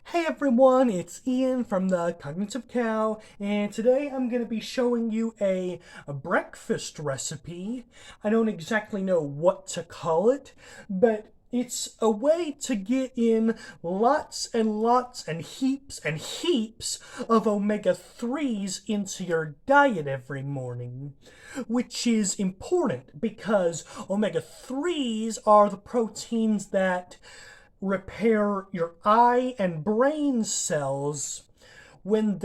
Hey everyone, it's Ian from the Cognitive Cow, and today I'm going to be showing you a breakfast recipe. I don't exactly know what to call it, but it's a way to get in lots and lots and heaps of omega-3s into your diet every morning, which is important because omega-3s are the proteins that repair your eye and brain cells when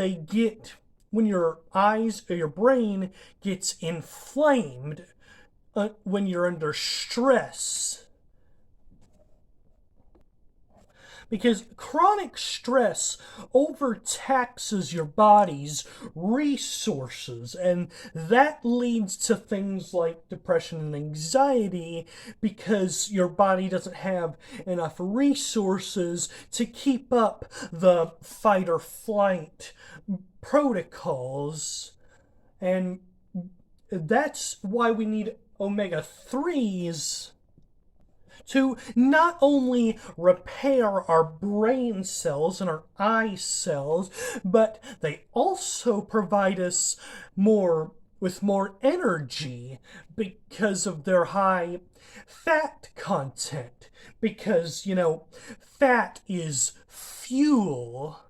your eyes or your brain gets inflamed when you're under stress, because chronic stress overtaxes your body's resources, and that leads to things like depression and anxiety because your body doesn't have enough resources to keep up the fight or flight protocols. And that's why we need omega 3s to not only repair our brain cells and our eye cells, but they also provide us more energy because of their high fat content. Because, fat is fuel,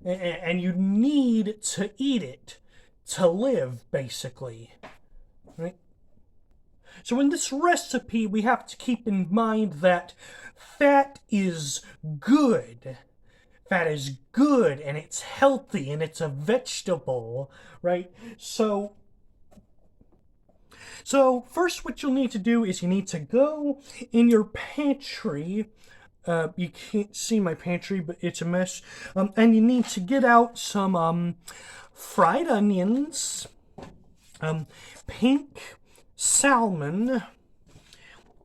and you need to eat it to live, basically. Right? So in this recipe, we have to keep in mind that fat is good. Fat is good, and it's healthy, and it's a vegetable, right? So first what you'll need to do is you need to go in your pantry. You can't see my pantry, but it's a mess. And you need to get out some fried onions, pink salmon,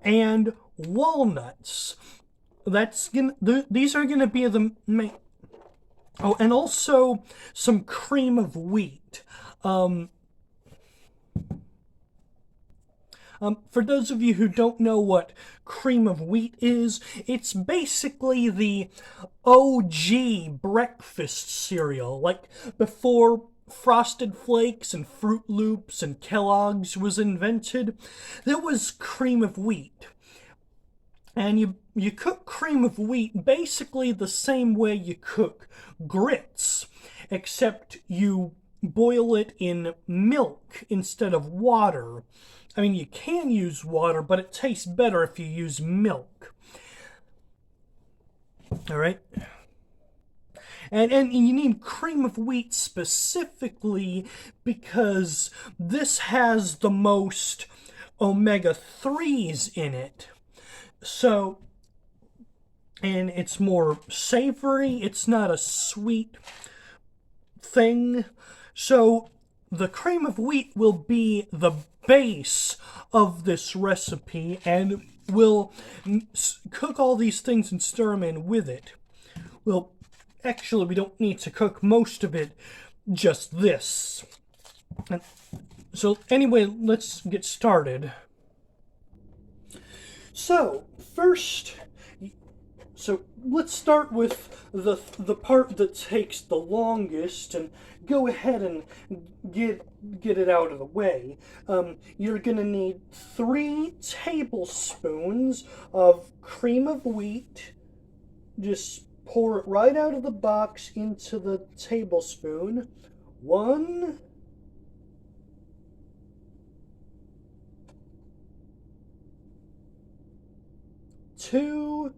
and walnuts. These are gonna be the main. Oh, and also some cream of wheat. For those of you who don't know what cream of wheat is, it's basically the OG breakfast cereal. Like before Frosted Flakes and Fruit Loops and Kellogg's was invented, there was cream of wheat. And you cook cream of wheat basically the same way you cook grits, except you boil it in milk instead of water. I mean, you can use water, but it tastes better if you use milk. All right? And you need cream of wheat specifically because this has the most omega-3s in it. So, and it's more savory, it's not a sweet thing. So, the cream of wheat will be the base of this recipe, and we'll cook all these things and stir them in with it. Well, actually, we don't need to cook most of it, just this. So anyway, let's get started. So let's start with the part that takes the longest and go ahead and get it out of the way. You're gonna need 3 tablespoons of cream of wheat. Just pour it right out of the box into the tablespoon. 1, 2,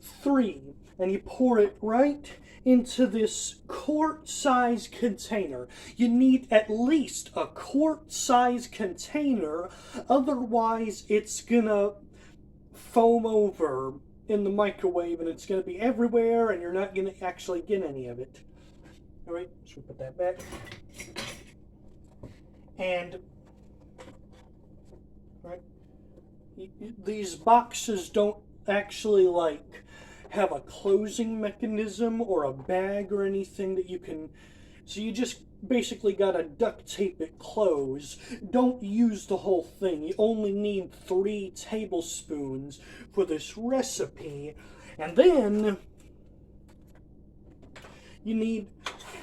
3, and you pour it right into this quart-size container. You need at least a quart-size container, otherwise it's gonna foam over in the microwave and it's gonna be everywhere and you're not gonna actually get any of it. All right, so we put that back. And right, these boxes don't actually have a closing mechanism or a bag or anything that you can. So you just basically gotta duct tape it closed. Don't use the whole thing. You only need 3 tablespoons for this recipe. And then you need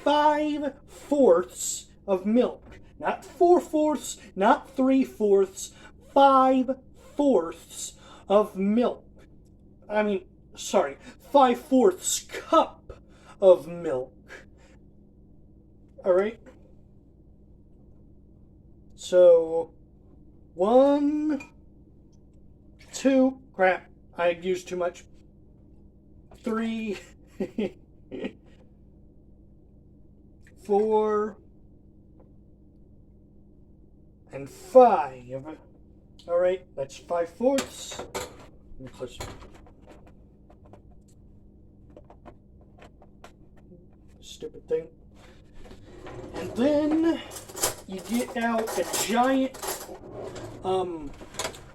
5/4 of milk. Not 4/4, not 3/4, 5/4 of milk. I mean, sorry, 5/4 cup of milk. Alright? So, 1, 2, crap, I used too much. 3, 4, and 5. Alright, that's 5/4. Close. Stupid thing. And then you get out a giant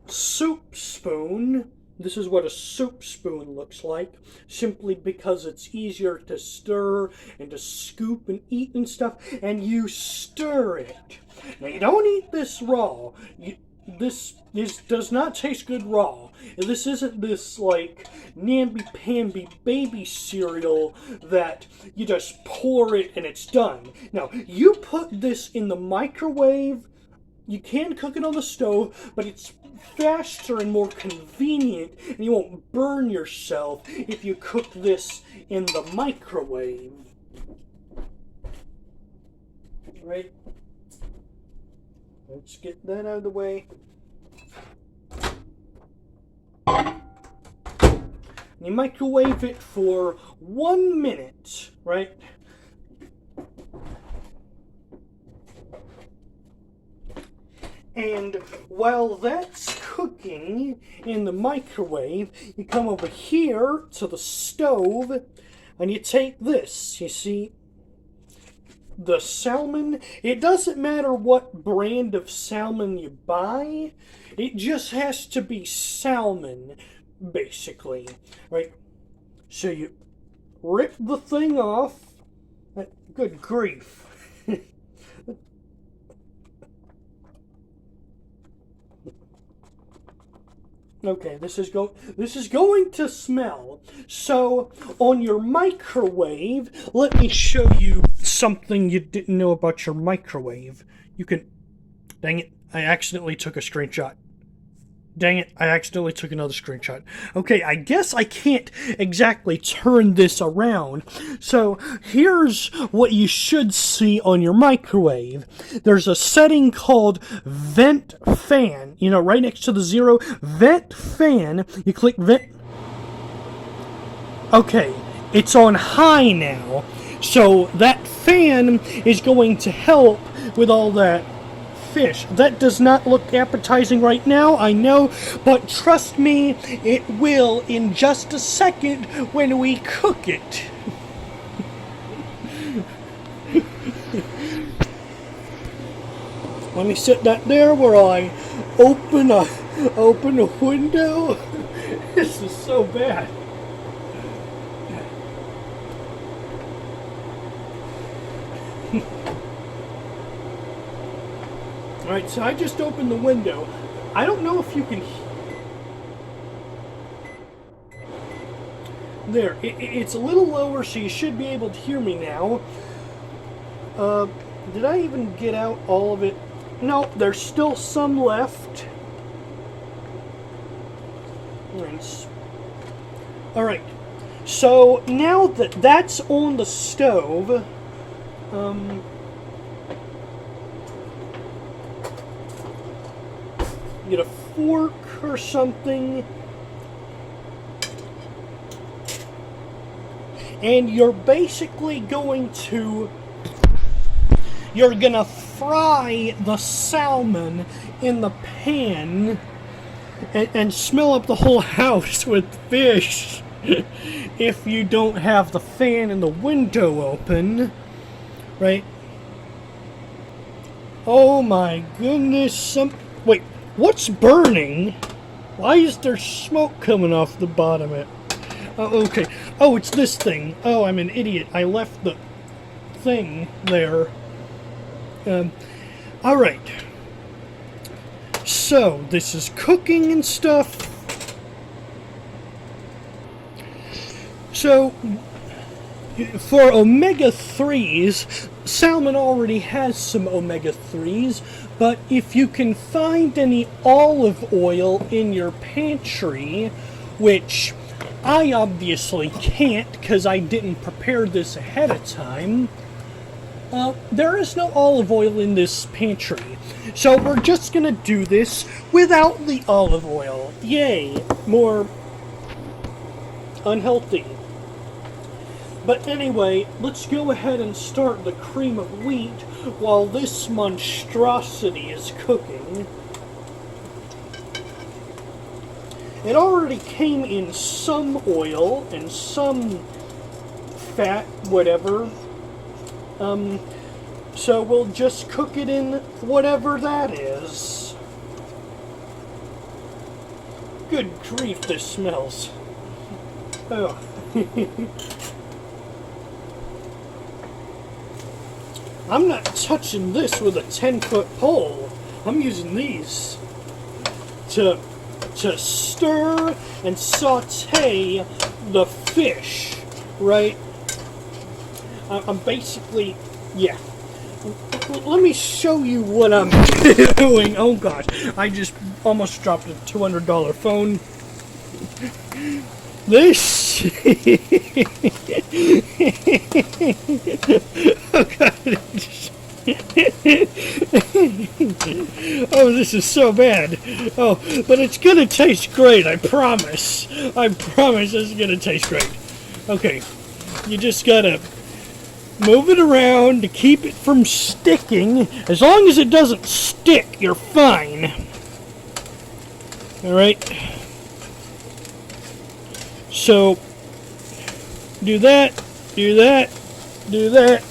soup spoon. This is what a soup spoon looks like, simply because it's easier to stir and to scoop and eat and stuff, and you stir it. Now, you don't eat this raw. This does not taste good raw. This isn't this, like, namby-pamby baby cereal that you just pour it and it's done. Now, you put this in the microwave. You can cook it on the stove, but it's faster and more convenient, and you won't burn yourself if you cook this in the microwave. Right? Let's get that out of the way. You microwave it for 1 minute, right? And while that's cooking in the microwave, you come over here to the stove and you take this, you see, the salmon. It doesn't matter what brand of salmon you buy, it just has to be salmon, basically, right? So you rip the thing off. Good grief. Okay, this is going to smell. So, on your microwave, let me show you something you didn't know about your microwave. You can... Dang it, I accidentally took a screenshot. Dang it, I accidentally took another screenshot. Okay, I guess I can't exactly turn this around. So, here's what you should see on your microwave. There's a setting called Vent Fan. You know, right next to the 0, Vent Fan. You click Vent. Okay, it's on high now. So, that fan is going to help with all that fish. That does not look appetizing right now, I know, but trust me, it will in just a second when we cook it. Let me set that there where I open a window. This is so bad. Alright, so I just opened the window. I don't know if you can... There, it's a little lower, so you should be able to hear me now. Did I even get out all of it? No, there's still some left. Nice. Alright, so now that that's on the stove, get a fork or something, and you're basically you're gonna fry the salmon in the pan and smell up the whole house with fish if you don't have the fan and the window open, right? Oh my goodness, wait, what's burning? Why is there smoke coming off the bottom of it? Okay. Oh, it's this thing. Oh, I'm an idiot. I left the thing there. Alright. So, this is cooking and stuff. So, for omega-3s, salmon already has some omega-3s, but if you can find any olive oil in your pantry, which I obviously can't because I didn't prepare this ahead of time, there is no olive oil in this pantry. So we're just gonna do this without the olive oil. Yay, more unhealthy. But anyway, let's go ahead and start the cream of wheat while this monstrosity is cooking. It already came in some oil and some fat, whatever. So we'll just cook it in whatever that is. Good grief, this smells. Oh. I'm not touching this with a 10-foot pole. I'm using these to stir and saute the fish, right? I'm basically, yeah. Let me show you what I'm doing. Oh gosh, I just almost dropped a $200 phone. This. Oh god. Oh, this is so bad. Oh, but it's gonna taste great, I promise. I promise it's gonna taste great. Okay, you just gotta move it around to keep it from sticking. As long as it doesn't stick, you're fine. Alright. So, do that, do that, do that,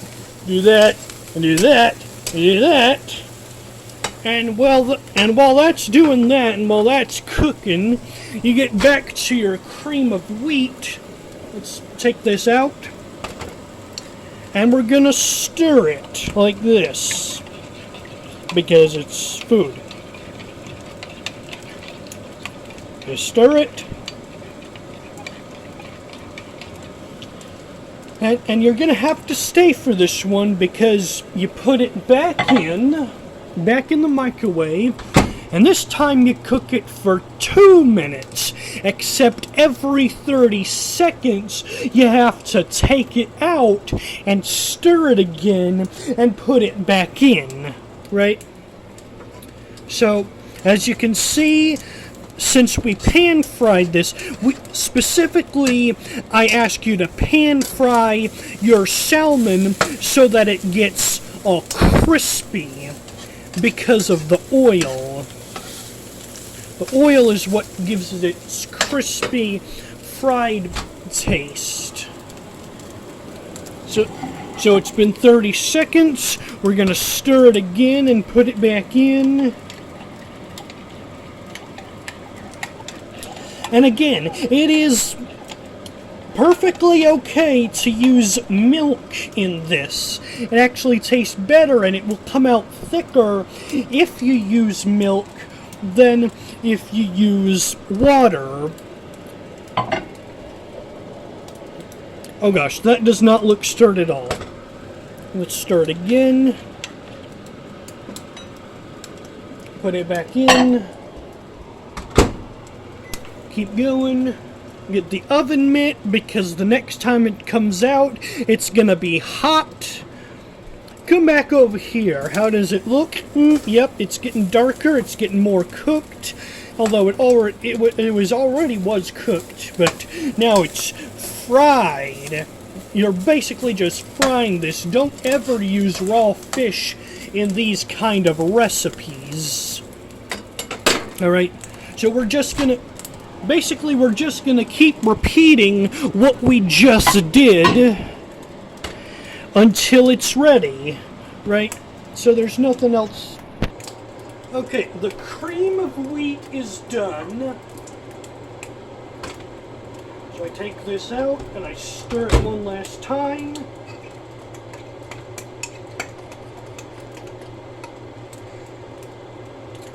do that, and do that, and do that. And while that's doing that, and while that's cooking, you get back to your cream of wheat. Let's take this out. And we're gonna stir it like this, because it's food. Just stir it. And you're gonna have to stay for this one because you put it back in the microwave, and this time you cook it for 2 minutes, except every 30 seconds you have to take it out and stir it again and put it back in, right? So, as you can see, since we pan fried this, I ask you to pan fry your salmon so that it gets all crispy because of the oil. The oil is what gives it its crispy fried taste. So it's been 30 seconds. We're going to stir it again and put it back in. And again, it is perfectly okay to use milk in this. It actually tastes better and it will come out thicker if you use milk than if you use water. Oh gosh, that does not look stirred at all. Let's stir it again. Put it back in. Keep going. Get the oven mitt because the next time it comes out, it's gonna be hot. Come back over here. How does it look? Yep, it's getting darker. It's getting more cooked. Although it already was cooked, but now it's fried. You're basically just frying this. Don't ever use raw fish in these kind of recipes. All right. So we're just gonna keep repeating what we just did until it's ready, right? So there's nothing else. Okay, the cream of wheat is done. So I take this out and I stir it one last time.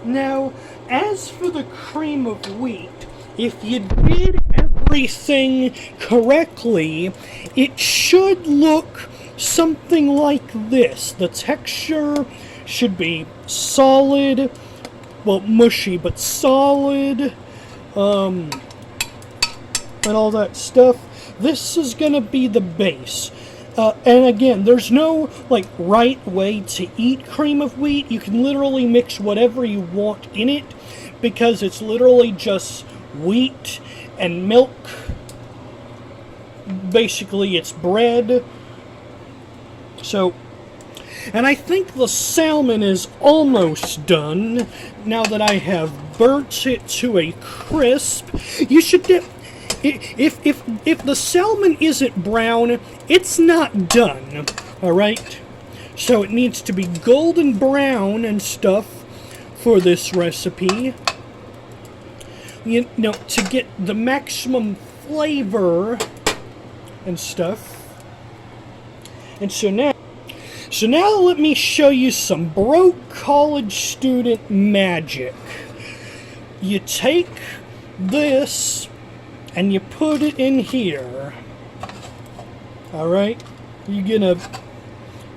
Now, as for the cream of wheat, if you did everything correctly, it should look something like this. The texture should be solid, well, mushy, but solid, and all that stuff. This is gonna be the base. And again, there's no like right way to eat cream of wheat. You can literally mix whatever you want in it because it's literally just wheat and milk. Basically, it's bread. So, and I think the salmon is almost done now that I have burnt it to a crisp. You should dip. If the salmon isn't brown, it's not done, alright? So it needs to be golden brown and stuff for this recipe. You know, to get the maximum flavor and stuff. And so now let me show you some broke college student magic. You take this and you put it in here. Alright? You're gonna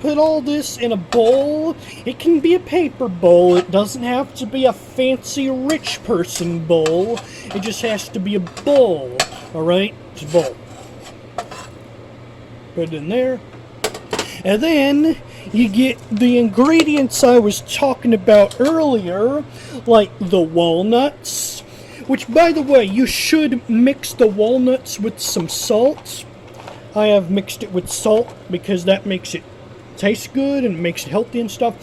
put all this in a bowl. It can be a paper bowl. It doesn't have to be a fancy rich person bowl. It just has to be a bowl. Alright? It's a bowl. Put it in there. And then you get the ingredients I was talking about earlier, like the walnuts. Which, by the way, you should mix the walnuts with some salt. I have mixed it with salt because that makes it taste good and makes it healthy and stuff.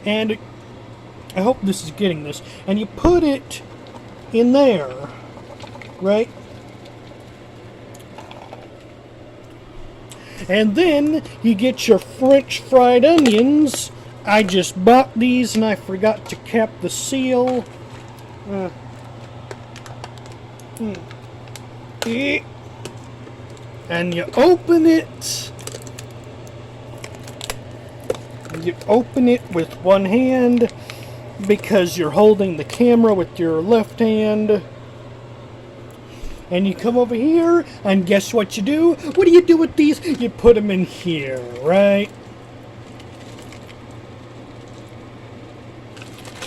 And I hope this is getting this. And you put it in there, right? And then you get your French fried onions. I just bought these and I forgot to cap the seal. And you open it. You open it with one hand because you're holding the camera with your left hand. And you come over here, and guess what you do? What do you do with these? You put them in here, right?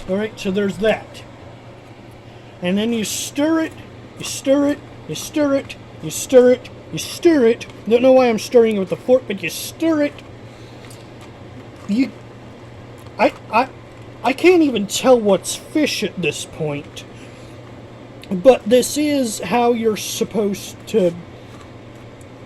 Alright, so there's that. And then you stir it. You stir it, you stir it, you stir it, you stir it. Don't know why I'm stirring it with a fork, but you stir it. I can't even tell what's fish at this point. But this is how you're supposed to...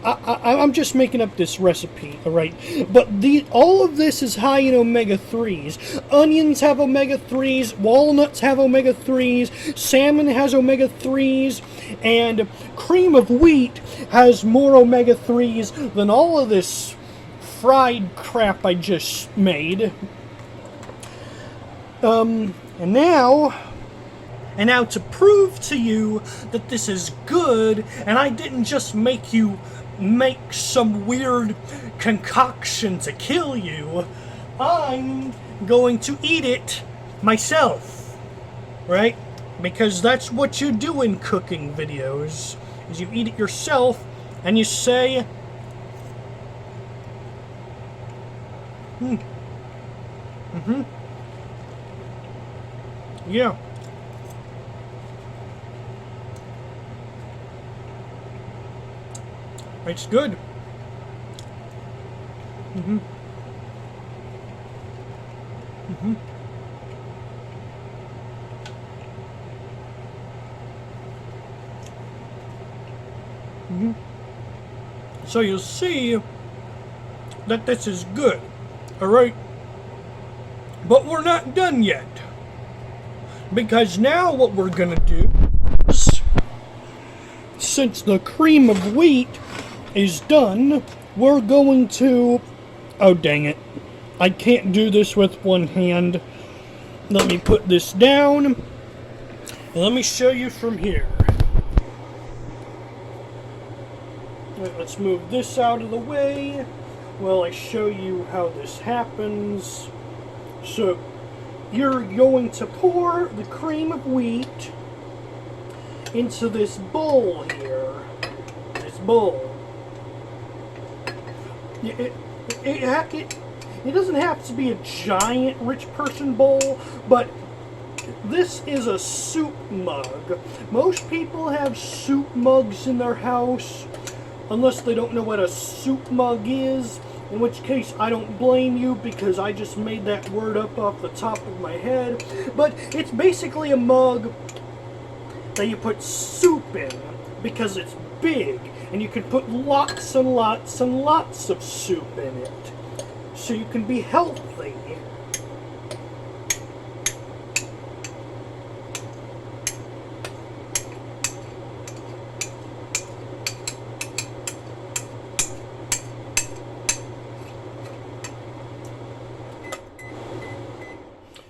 I'm just making up this recipe, alright? But all of this is high in omega-3s. Onions have omega-3s, walnuts have omega-3s, salmon has omega-3s, and cream of wheat has more omega-3s than all of this fried crap I just made. And now to prove to you that this is good, and I didn't just make you make some weird concoction to kill you, I'm going to eat it myself, right? Because that's what you do in cooking videos, is you eat it yourself, and you say, yeah. It's good. So you'll see that this is good, alright? But we're not done yet. Because now what we're gonna do is, since the cream of wheat is done, we're going to... Oh, dang it. I can't do this with one hand. Let me put this down. And let me show you from here. Right, let's move this out of the way while I show you how this happens. So, you're going to pour the cream of wheat into this bowl here. This bowl. It doesn't have to be a giant rich person bowl, but this is a soup mug. Most people have soup mugs in their house, unless they don't know what a soup mug is, in which case I don't blame you because I just made that word up off the top of my head. But it's basically a mug that you put soup in because it's big, and you can put lots and lots and lots of soup in it, so you can be healthy.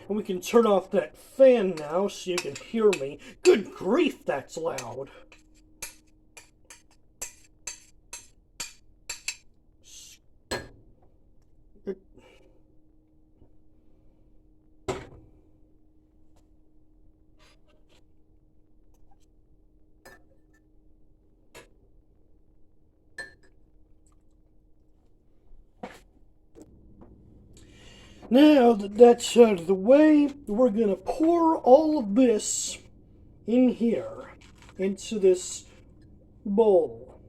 And we can turn off that fan now so you can hear me. Good grief, that's loud. Now that that's out of the way, we're going to pour all of this in here, into this bowl.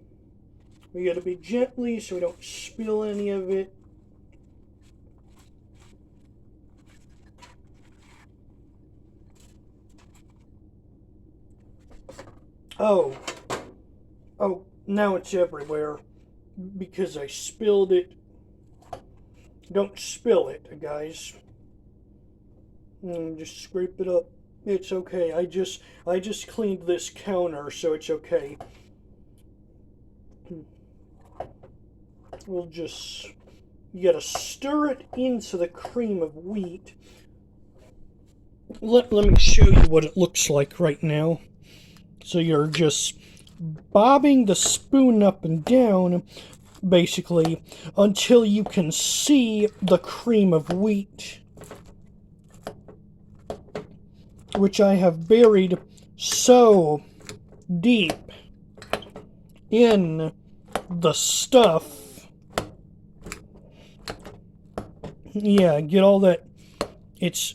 We got to be gently so we don't spill any of it. Oh, now it's everywhere because I spilled it. Don't spill it, guys. Just scrape it up. It's okay. I just cleaned this counter, so it's okay. We'll just, you gotta stir it into the cream of wheat. Let me show you what it looks like right now. So you're just bobbing the spoon up and down, basically, until you can see the cream of wheat, which I have buried so deep in the stuff. Yeah, get all that. It's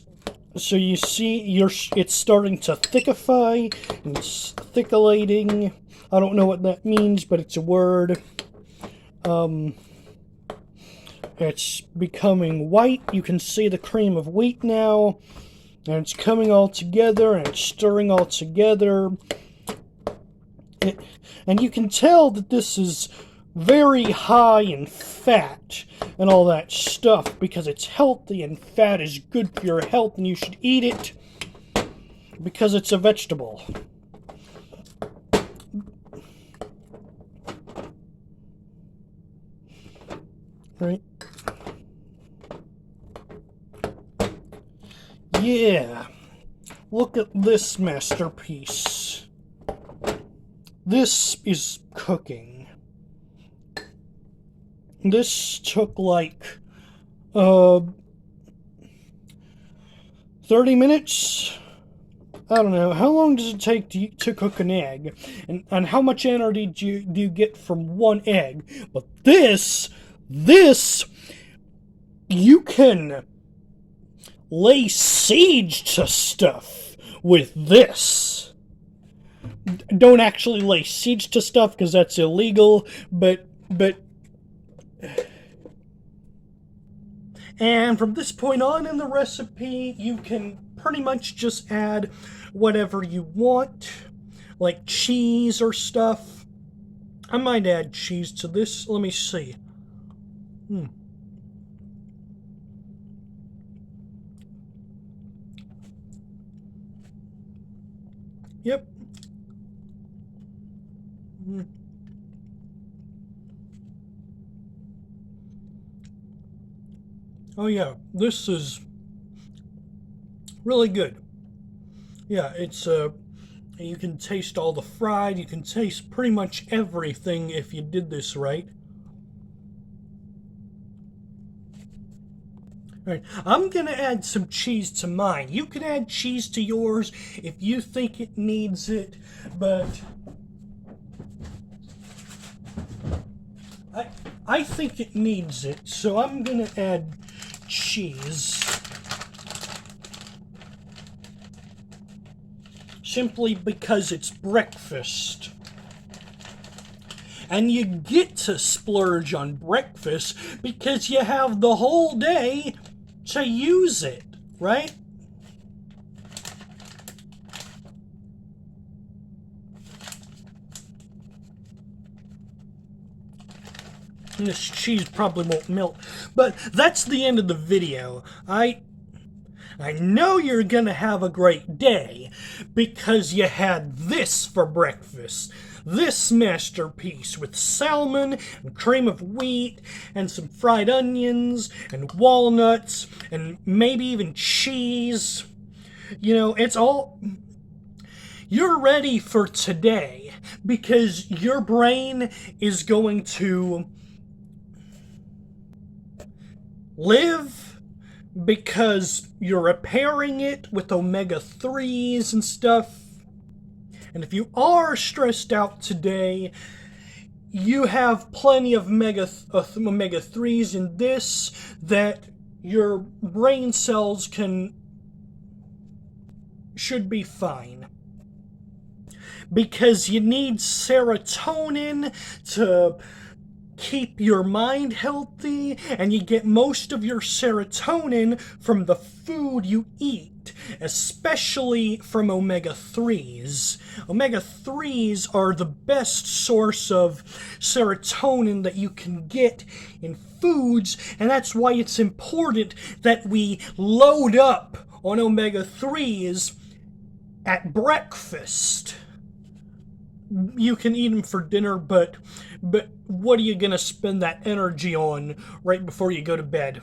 so you see, it's starting to thickify. It's thickulating. I don't know what that means, but it's a word. It's becoming white. You can see the cream of wheat now, and it's coming all together, and it's stirring all together. And you can tell that this is very high in fat and all that stuff because it's healthy, and fat is good for your health, and you should eat it because it's a vegetable. Right? Yeah. Look at this masterpiece. This is cooking. This took like 30 minutes. I don't know. How long does it take to cook an egg? And how much energy do you get from one egg? But this, you can lay siege to stuff with this. Don't actually lay siege to stuff because that's illegal, but and from this point on in the recipe, you can pretty much just add whatever you want, like cheese or stuff. I might add cheese to this. Let me see. Yep. Oh yeah, this is really good. Yeah, it's you can taste all the fried, you can taste pretty much everything if you did this right. Right. I'm gonna add some cheese to mine. You can add cheese to yours if you think it needs it, but I think it needs it, so I'm gonna add cheese. Simply because it's breakfast. And you get to splurge on breakfast because you have the whole day to use it, right? And this cheese probably won't melt, but that's the end of the video. I know you're gonna have a great day because you had this for breakfast. This masterpiece with salmon and cream of wheat and some fried onions and walnuts and maybe even cheese. You know, it's all... You're ready for today because your brain is going to live because you're repairing it with omega-3s and stuff. And if you are stressed out today, you have plenty of omega-3s in this that your brain cells should be fine. Because you need serotonin to keep your mind healthy, and you get most of your serotonin from the food you eat, especially from omega-3s. Omega-3s are the best source of serotonin that you can get in foods, and that's why it's important that we load up on omega-3s at breakfast. You can eat them for dinner, but what are you gonna spend that energy on right before you go to bed?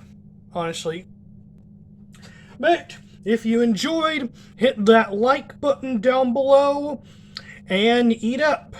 Honestly. But if you enjoyed, hit that like button down below and eat up.